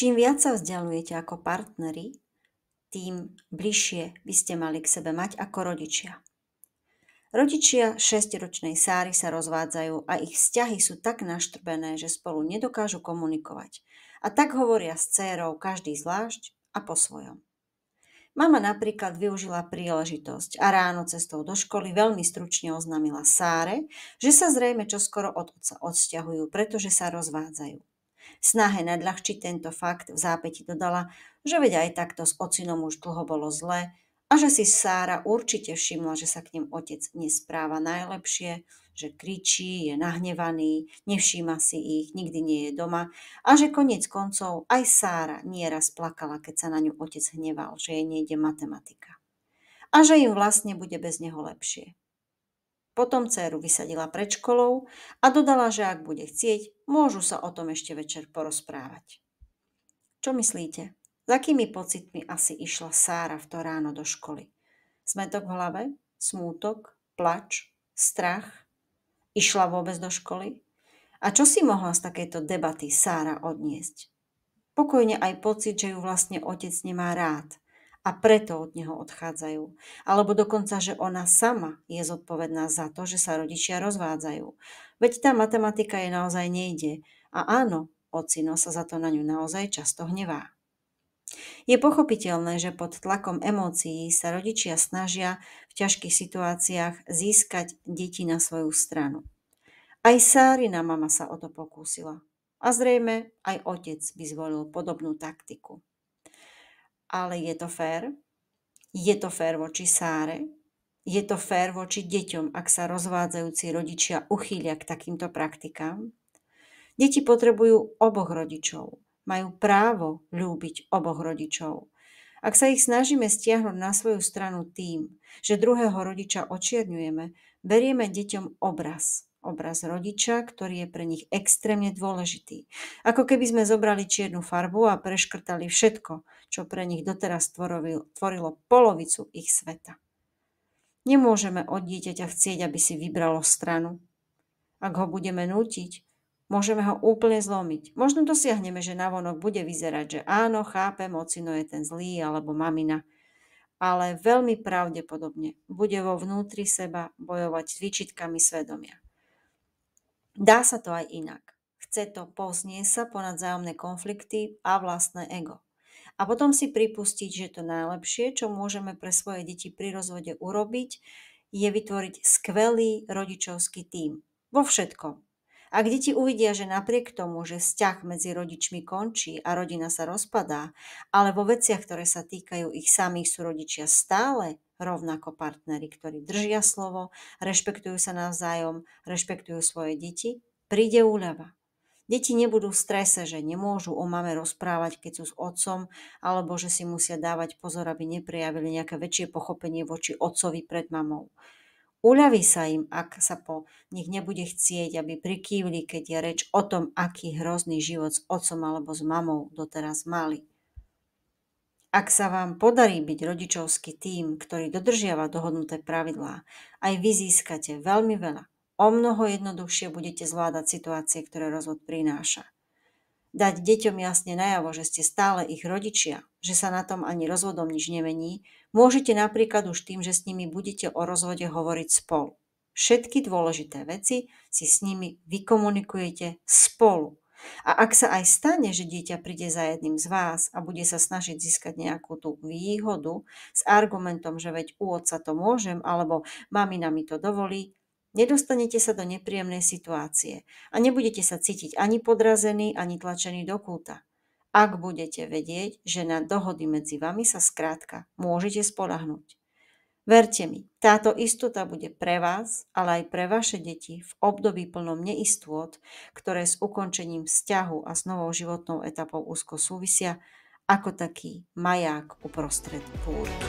Čím viac sa vzdialujete ako partneri, tým bližšie by ste mali k sebe mať ako rodičia. Rodičia 6-ročnej Sáry sa rozvádzajú a ich vzťahy sú tak naštrbené, že spolu nedokážu komunikovať. A tak hovoria s dcérou každý zvlášť a po svojom. Mama napríklad využila príležitosť a ráno cestou do školy veľmi stručne oznámila Sáre, že sa zrejme čoskoro od otca odsťahujú, pretože sa rozvádzajú. V snahe nadľahčiť tento fakt v zápäti dodala, že veď aj takto s ocinom už dlho bolo zle a že si Sára určite všimla, že sa k nim otec nespráva najlepšie, že kričí, je nahnevaný, nevšíma si ich, nikdy nie je doma a že koniec koncov aj Sára nieraz plakala, keď sa na ňu otec hneval, že jej nejde matematika. A že im vlastne bude bez neho lepšie. Potom dcéru vysadila pred školou a dodala, že ak bude chcieť, môžu sa o tom ešte večer porozprávať. Čo myslíte? S akými pocitmi asi išla Sára v to ráno do školy? Smätok v hlave? Smútok? Plač? Strach? Išla vôbec do školy? A čo si mohla z takejto debaty Sára odniesť? Pokojne aj pocit, že ju vlastne otec nemá rád a preto od neho odchádzajú. Alebo dokonca, že ona sama je zodpovedná za to, že sa rodičia rozvádzajú. Veď tá matematika jej naozaj nejde. A áno, ocino sa za to na ňu naozaj často hnevá. Je pochopiteľné, že pod tlakom emócií sa rodičia snažia v ťažkých situáciách získať deti na svoju stranu. Aj Sárina mama sa o to pokúsila. A zrejme aj otec by zvolil podobnú taktiku. Ale je to fér? Je to fér voči Sáre? Je to fér voči deťom, ak sa rozvádzajúci rodičia uchýlia k takýmto praktikám? Deti potrebujú oboch rodičov. Majú právo ľúbiť oboch rodičov. Ak sa ich snažíme stiahnuť na svoju stranu tým, že druhého rodiča očierňujeme, berieme deťom obraz rodiča, ktorý je pre nich extrémne dôležitý. Ako keby sme zobrali čiernu farbu a preškrtali všetko, čo pre nich doteraz tvorilo polovicu ich sveta. Nemôžeme od dieťaťa chcieť, aby si vybralo stranu. Ak ho budeme nútiť, môžeme ho úplne zlomiť. Možno dosiahneme, že navonok bude vyzerať, že áno, chápem, ocino je ten zlý alebo mamina. Ale veľmi pravdepodobne bude vo vnútri seba bojovať s výčitkami svedomia. Dá sa to aj inak. Chce to povznieť sa ponad vzájomné konflikty a vlastné ego. A potom si pripustiť, že to najlepšie, čo môžeme pre svoje deti pri rozvode urobiť, je vytvoriť skvelý rodičovský tím. Vo všetkom. Ak deti uvidia, že napriek tomu, že vzťah medzi rodičmi končí a rodina sa rozpadá, ale vo veciach, ktoré sa týkajú ich samých, sú rodičia stále rovnako partneri, ktorí držia slovo, rešpektujú sa navzájom, rešpektujú svoje deti, príde úľava. Deti nebudú v strese, že nemôžu o mame rozprávať, keď sú s otcom, alebo že si musia dávať pozor, aby neprejavili nejaké väčšie pochopenie voči otcovi pred mamou. Uľaví sa im, ak sa po nich nebude chcieť, aby prikývli, keď je reč o tom, aký hrozný život s otcom alebo s mamou doteraz mali. Ak sa vám podarí byť rodičovský tím, ktorý dodržiava dohodnuté pravidlá, aj vy získate veľmi veľa. O mnoho jednoduchšie budete zvládať situácie, ktoré rozvod prináša. Dať deťom jasne najavo, že ste stále ich rodičia, že sa na tom ani rozvodom nič nemení, môžete napríklad už tým, že s nimi budete o rozvode hovoriť spolu. Všetky dôležité veci si s nimi vykomunikujete spolu. A ak sa aj stane, že dieťa príde za jedným z vás a bude sa snažiť získať nejakú tú výhodu s argumentom, že veď u otca to môžem, alebo mamina mi to dovolí, nedostanete sa do nepríjemnej situácie a nebudete sa cítiť ani podrazení, ani tlačení do kúta. Ak budete vedieť, že na dohody medzi vami sa skrátka môžete spoľahnúť. Verte mi, táto istota bude pre vás, ale aj pre vaše deti v období plnom neistôt, ktoré s ukončením vzťahu a s novou životnou etapou úzko súvisia, ako taký maják uprostred búrky.